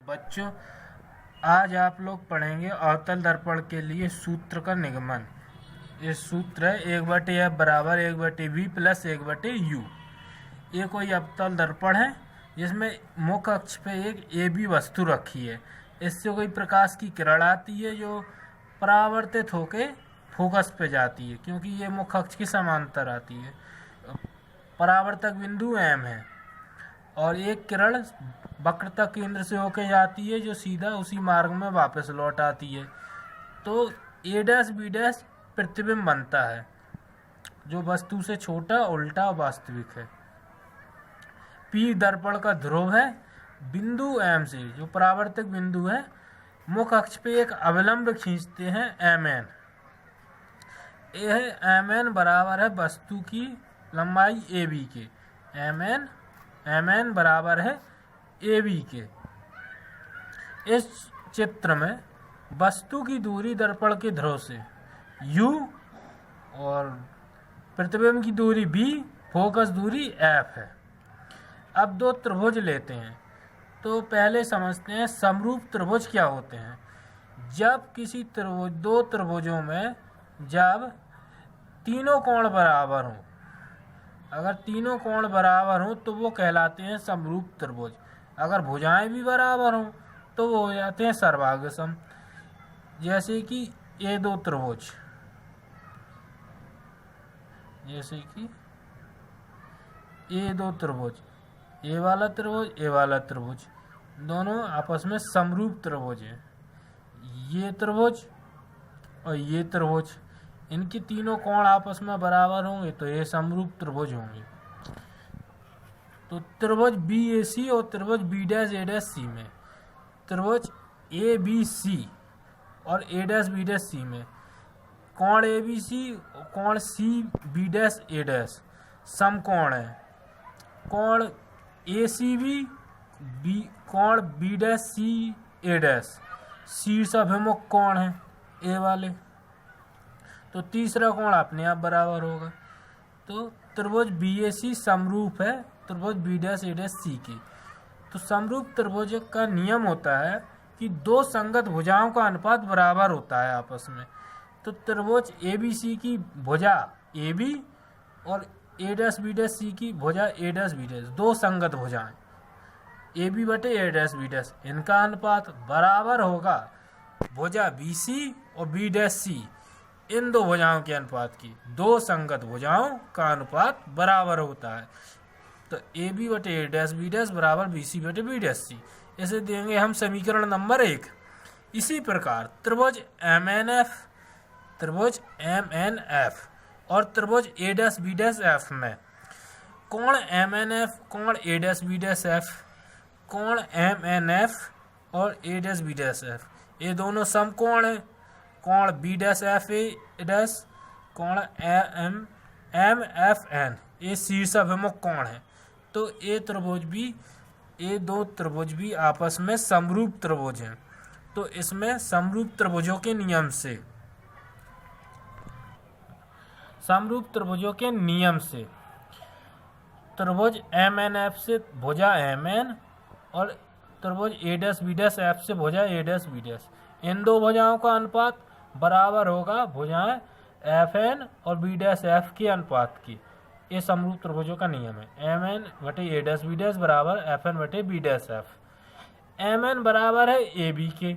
बच्चों, आज आप लोग पढ़ेंगे अवतल दर्पण के लिए सूत्र का निगमन। ये सूत्र है 1/f बराबर 1/v प्लस 1/u। ये कोई अवतल दर्पण है जिसमें मुख्य अक्ष पे एक ए बी वस्तु रखी है। इससे कोई प्रकाश की किरण आती है जो परावर्तित होके फोकस पे जाती है, क्योंकि ये मुख्य अक्ष की समांतर आती है। परावर्तक बिंदु एम है और एक किरण वक्रता केंद्र से होके जाती है जो सीधा उसी मार्ग में वापस लौट आती है। तो ए डैश बी डैश प्रतिबिंब बनता है जो वस्तु से छोटा, उल्टा और वास्तविक है। पी दर्पण का ध्रुव है। बिंदु एम से जो परावर्तक बिंदु है मुख्य अक्ष पे एक अवलंब खींचते हैं एम एन। यह एम एन बराबर है वस्तु की लंबाई ए बी के। एम एन बराबर है ए बी के। इस चित्र में वस्तु की दूरी दर्पण के ध्रुव से u और प्रतिबिंब की दूरी b, फोकस दूरी f है। अब दो त्रिभुज लेते हैं तो पहले समझते हैं समरूप त्रिभुज क्या होते हैं। जब किसी दो त्रिभुजों में जब तीनों कोण बराबर हों, अगर तीनों कोण बराबर हों तो वो कहलाते हैं समरूप त्रिभुज। अगर भुजाएं भी बराबर हों तो वो हो जाते हैं सर्वांगसम। जैसे कि ये दो त्रिभुज, ये वाला त्रिभुज दोनों आपस में समरूप त्रिभुज हैं। ये त्रिभुज और ये त्रिभुज, इनके तीनों कोण आपस में बराबर होंगे तो ये समरूप त्रिभुज होंगे। तो त्रिभुज बी ए सी और त्रिभुज बी डैश ए डैश सी में, त्रिभुज ए बी सी और ए डैश बी डैश सी में कोण ए बी सी और कोण सी बी डैश ए डैश समकोण है। कोण ए सी बी कोण बी डैश सी ए डैश शीर्षाभिमुख कोण है ए वाले। तो तीसरा कोण अपने आप बराबर होगा। तो त्रिभुज बी ए सी समरूप है त्रिभुज बी डैश ए डैश सी की। तो समरूप त्रिभुज का नियम होता है कि दो संगत भुजाओं का अनुपात बराबर होता है आपस में। तो त्रिभुज ए बी सी की भुजा ए बी और ए डैश बी डैश सी की भुजा ए डैश बी डैश, दो संगत भुजाएं ए बी बटे ए डैश बी डैश, इनका अनुपात बराबर होगा भुजा बी सी और बी डैश सी, इन दो भुजाओं के अनुपात की। दो संगत भुजाओं का अनुपात बराबर होता है। तो ए बी बटे ए डैश बी डैश बराबर बी सी बटे बी डैश सी। इसे देंगे हम समीकरण नंबर 1। इसी प्रकार त्रिभुज एम एन एफ और त्रिभुज A dash B dash F में कोण एम एन एफ, कोण A dash B dash F, कोण एम एन एफ और A dash B dash F, ये दोनों समकोण हैं। कोण B dash F A dash, कोण एम एफ एन, ये शीर्षाभिमुख कोण है। तो ये दो त्रिभुज भी आपस में समरूप त्रिभुज हैं। तो इसमें समरूप त्रिभुजों के नियम से त्रिभुज एम एन एफ से भुजा एम एन और त्रिभुज A dash B dash F से भुजा ए डैश बी डैश, इन दो भुजाओं का अनुपात बराबर होगा भुजाएं एफ एन और बी डैश एफ के अनुपात की। ये समरूप त्रिभुजों का नियम है। एम एन बटे ए डैश बी डैश बराबर एफ एन बटे B dash F. M N बराबर है ए बी के,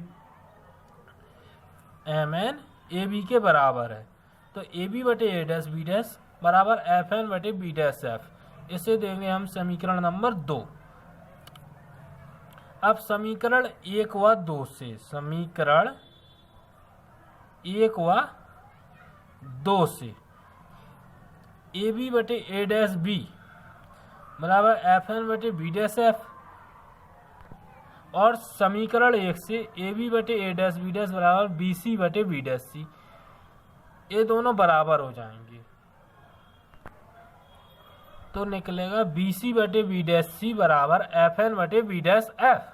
एम एन ए बी के बराबर है। तो ए बी बटे ए डैश बी डैश बराबर एफ एन बटे बी डैश एफ। इसे देंगे हम समीकरण नंबर 2। अब समीकरण 1 व 2 से, समीकरण 1 व 2 से ए बी बटे ए डैश बी बराबर एफ एन बटे बी डैश एफ और समीकरण 1 से ए बी बटे ए डैश बी डैश बराबर बी सी बटे बी डैश सी, ये दोनों बराबर हो जाएंगे। तो निकलेगा बी सी बटे बी डैश सी बराबर एफ एन बटे बी डैश एफ।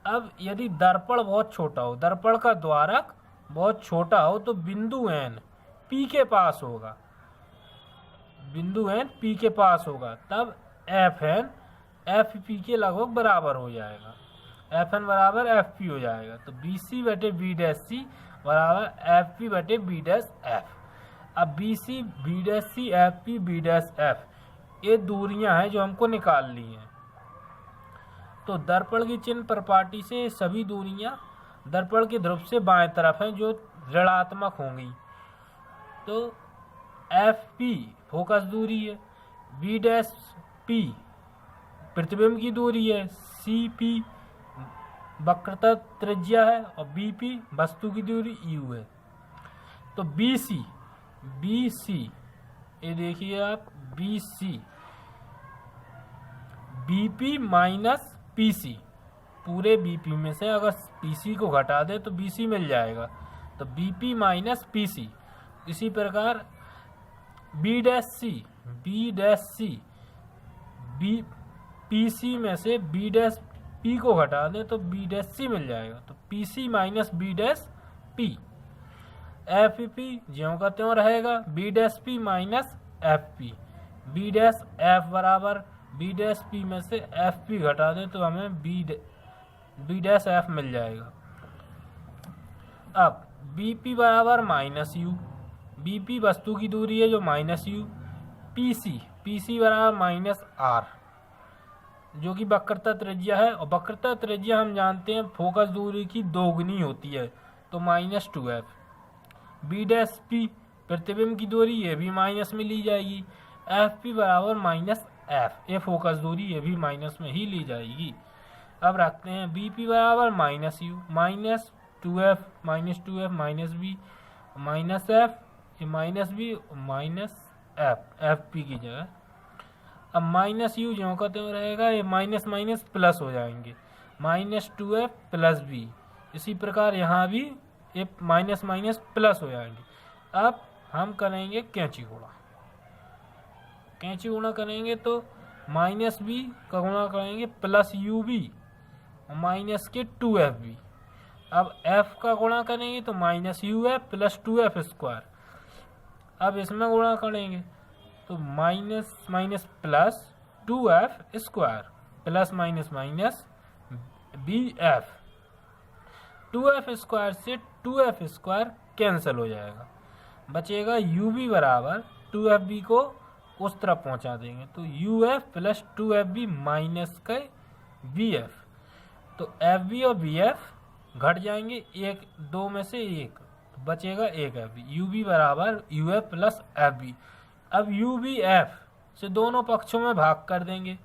अब यदि दर्पण बहुत छोटा हो, दर्पण का द्वारक बहुत छोटा हो, तो बिंदु एन पी के पास होगा, तब एफ एन एफ पी के लगभग बराबर हो जाएगा। एफ एन बराबर एफ पी हो जाएगा। तो बी सी बटे बी डैश सी बराबर एफ पी बटे बी डैश एफ। अब B C B dash C F P B dash F ये दूरियां हैं जो हमको निकालनी है। तो दर्पण की चिन्ह प्रॉपर्टी से सभी दूरियां दर्पण के ध्रुव से बाएं तरफ हैं जो ऋणात्मक होंगी। तो एफ पी फोकस दूरी है, बी डैश पी प्रतिबिंब की दूरी है, सी पी वक्रता त्रिज्या है और बी पी वस्तु की दूरी यू है। तो बी सी ये देखिए आप B C B P minus P C, पूरे बी पी में से अगर पी सी को घटा दे तो बी सी मिल जाएगा। तो B P minus P C. इसी प्रकार B dash C B P C में से बी डैश पी को घटा दें तो बी डैश सी मिल जाएगा। तो P C minus B dash P. F P ज्यों का त्यों रहेगा, B dash P minus F P. B dash F बराबर बी डैश पी में से एफ पी घटा दें तो हमें बी डैश एफ मिल जाएगा। अब बी पी बराबर माइनस यू, बी पी वस्तु की दूरी है जो माइनस यू, पी सी बराबर माइनस आर जो कि वक्रता त्रिज्या है। और वक्रता त्रिज्या हम जानते हैं फोकस दूरी की दोगुनी होती है, तो minus 2f। B dash P प्रतिबिंब की दूरी ये भी माइनस में ली जाएगी, एफ पी बराबर माइनस एफ, ये फोकस दूरी ये भी माइनस में ही ली जाएगी। अब रखते हैं बी पी बराबर minus u minus 2f minus b minus f, ये minus b minus F p की जगह। अब माइनस यू जो का त्यों रहेगा, ये माइनस माइनस प्लस हो जाएंगे, माइनस 2f प्लस बी। इसी प्रकार यहाँ भी ये माइनस माइनस प्लस हो जाएंगे। अब हम करेंगे कैंची गुणा करेंगे तो माइनस बी का गुणा करेंगे प्लस यू बी और माइनस के 2f बी। अब f का गुणा करेंगे तो minus you F plus 2f square. अब इसमें गुणा करेंगे तो minus minus plus 2f square plus minus minus B F. 2f square से 2f स्क्वायर कैंसिल हो जाएगा, बचेगा यू बी बराबर 2f बी को उस तरफ पहुंचा देंगे तो U F plus 2f B minus के बी एफ। तो एफ बी और बी एफ घट जाएंगे, एक दो में से एक बचेगा एक एफ बी। यू बी बराबर you F plus F B. अब यू बी एफ से दोनों पक्षों में भाग कर देंगे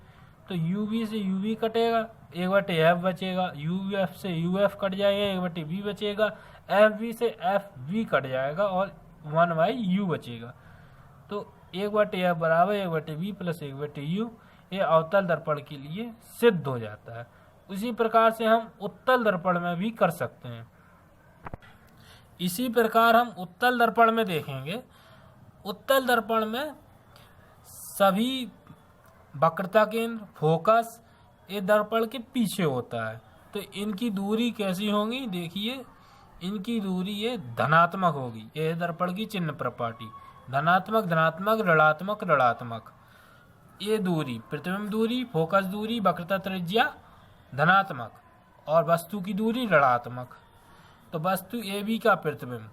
तो यू बी से यू बी कटेगा, एक बटे एफ बचेगा, यू एफ से यू एफ कट जाएगा, एक बटे बी बचेगा, एफ बी से एफ बी कट जाएगा और 1/u बचेगा। तो एक बटे एफ बराबर एक बटे बी प्लस एक बटे यू, ये अवतल दर्पण के लिए सिद्ध हो जाता है। उसी प्रकार से हम उत्तल दर्पण में भी कर सकते हैं। इसी प्रकार हम उत्तल दर्पण में देखेंगे। उत्तल दर्पण में सभी वक्रता केंद्र फोकस ये दर्पण के पीछे होता है, तो इनकी दूरी कैसी होगी, देखिए इनकी दूरी ये धनात्मक होगी। ये दर्पण की चिन्ह प्रॉपर्टी, धनात्मक धनात्मक ऋणात्मक ऋणात्मक। ये दूरी प्रतिबिंब दूरी, फोकस दूरी, वक्रता त्रिज्या धनात्मक और वस्तु की दूरी ऋणात्मक। तो वस्तु ए बी का प्रतिबिंब,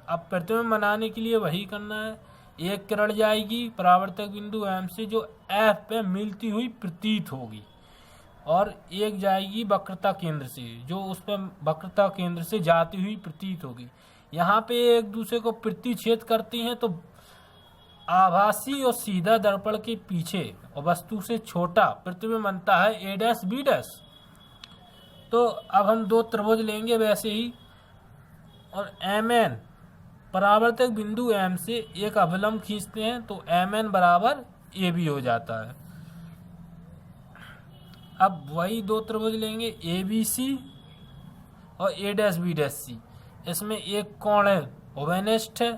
अब प्रतिबिंब बनाने के लिए वही करना है, एक किरण जाएगी परावर्तक बिंदु एम से जो एफ पे मिलती हुई प्रतीत होगी और एक जाएगी वक्रता केंद्र से जो उस पर वक्रता केंद्र से जाती हुई प्रतीत होगी। यहाँ पे एक दूसरे को प्रतिच्छेद करती हैं तो आभासी और सीधा दर्पण के पीछे और वस्तु से छोटा प्रतिबिंब बनता है ए डैश बी डैश। तो अब हम दो त्रिभुज लेंगे वैसे ही और एम एन परावर्तक बिंदु एम से एक अवलंब खींचते हैं तो एम एन बराबर ए बी हो जाता है। अब वही दो त्रिभुज लेंगे ए बी सी और ए डैश बी डैश सी। इसमें एक कोण है ओवेनिष्ठ है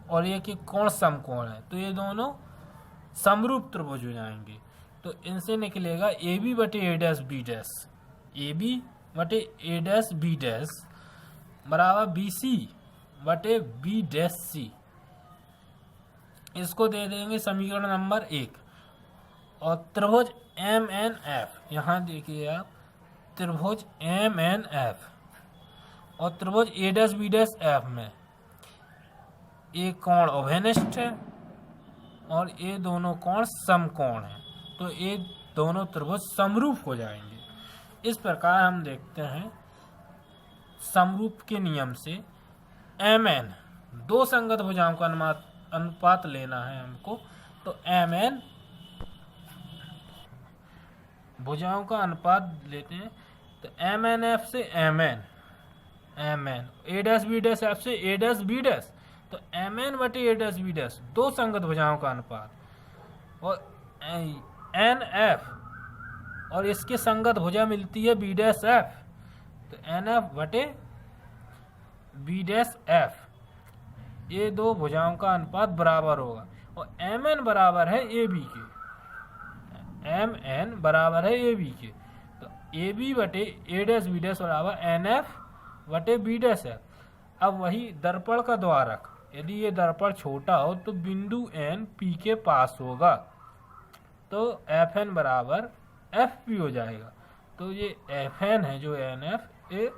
और एक कोण समकोण है, तो ये दोनों समरूप त्रिभुज हो जाएंगे। तो इनसे निकलेगा ए बी बटे ए dash B dash, a B बटे ए डैश बी डैश बराबर बी सी बटे बी डैश सी। इसको दे देंगे समीकरण नंबर 1। और त्रिभुज एम एन एफ, यहाँ देखिए आप त्रिभुज एम एन एफ और त्रिभुज A dash B dash F में एक कोण अभिनिष्ठ है और ये दोनों कोण समकोण हैं, तो ये दोनों त्रिभुज समरूप हो जाएंगे। इस प्रकार हम देखते हैं समरूप के नियम से एम एन, दो संगत भुजाओं का अनुपात लेना है हमको, तो एम एन भुजाओं का अनुपात लेते हैं, तो एम एन एफ से M N A dash B dash F से ए डैश बी डैश, तो एम एन बटे ए डैश बी डैश दो संगत भुजाओं का अनुपात, और एन एफ और इसके संगत भुजा मिलती है बी डैश एफ, तो एन एफ बटे बी डैश एफ, ये दो भुजाओं का अनुपात बराबर होगा, और एम एन बराबर है ए बी के, एम एन बराबर है ए बी के, तो ए बी बटे ए डैश बी डैश बराबर एन एफ बटे बी डैश एफ। अब वही दर्पण का द्वारक, यदि ये दर्पण छोटा हो तो बिंदु एन पी के पास होगा, तो एफ एन बराबर एफ पी हो जाएगा। तो ये एफ एन है जो एन एफ, ए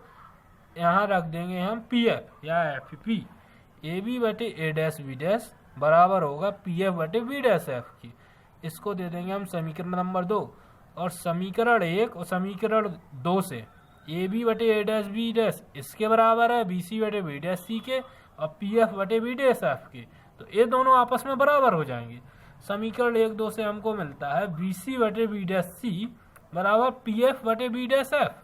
यहाँ रख देंगे हम पी एफ या एफ पी, ए बी बटे ए डैश बी डैश बराबर होगा पी एफ बटे बी डैश एफ की। इसको दे देंगे हम समीकरण नंबर 2, और समीकरण 1 और समीकरण 2 से ए बी बटे ए डैश बी डैश इसके बराबर है बी सी बटे बी डैश सी के, और पी एफ बटे बी डैश एफ के, तो ये दोनों आपस में बराबर हो जाएंगे। समीकरण 1-2 से हमको मिलता है बी सी बटे बी डैश सी बराबर पी एफ बटे बी डैश एफ।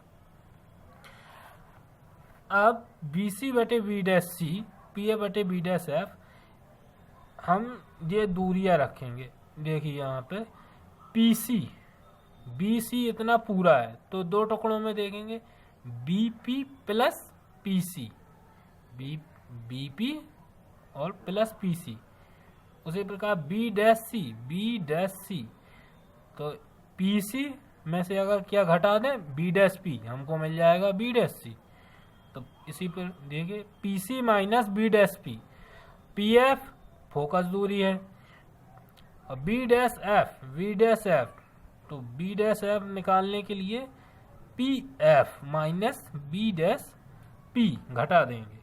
अब बी सी बटे B dash C P F बटे बी डैश एफ, हम ये दूरियां रखेंगे। देखिए यहाँ पे पी सी बी सी इतना पूरा है, तो दो टुकड़ों में देखेंगे B P plus P C, B P और प्लस पी सी। उसी प्रकार बी डैश सी, तो पी सी में से अगर क्या घटा दें बी डैश पी, हमको मिल जाएगा बी डैश सी। तो इसी पर देखिए P C minus B dash P F focus दूरी है, और बी डैश एफ, तो बी डैश एफ निकालने के लिए P F minus B dash P घटा देंगे।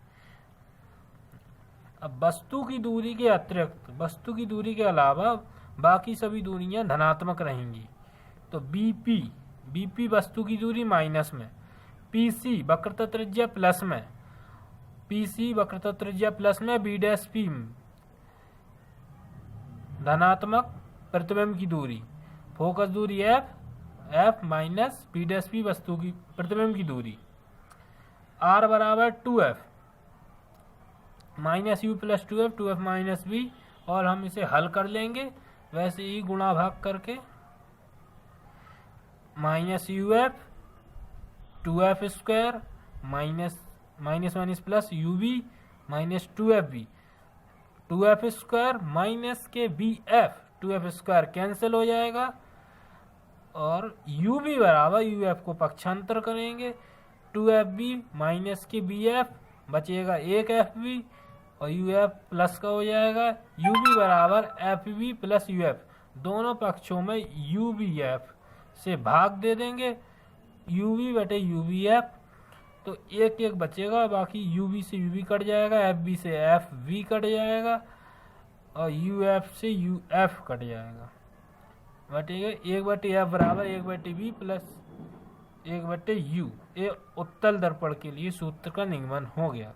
अब वस्तु की दूरी के अतिरिक्त, वस्तु की दूरी के अलावा बाकी सभी दूरियां धनात्मक रहेंगी, तो बीपी वस्तु की दूरी माइनस में, पीसी वक्रता त्रिज्या प्लस में, बी डैश पी धनात्मक प्रतिबिंब की दूरी, फोकस दूरी F minus B dash P वस्तु की प्रतिबिंब की दूरी, आर बराबर 2f minus U plus 2f minus B, और हम इसे हल कर लेंगे वैसे ही गुणा भाग करके, minus you f 2f square minus plus you b minus 2f b, 2f square minus के B F, 2f square cancel हो जाएगा, और यू बी बराबर यू एफ को पक्षांतर करेंगे, 2f बी माइनस के बी एफ बचेगा 1f बी, और यू एफ प्लस का हो जाएगा, यू बी बराबर F B plus U F, दोनों पक्षों में यू बी एफ से भाग दे देंगे, यू बी बटे यू बी एफ, तो एक बचेगा, बाकी यू बी से यू बी कट जाएगा, एफ बी से एफ बी कट जाएगा, और यू एफ से यू एफ कट जाएगा, बटेगा 1/f बराबर 1/b प्लस 1/u। ये उत्तल दर्पण के लिए सूत्र का निगमन हो गया।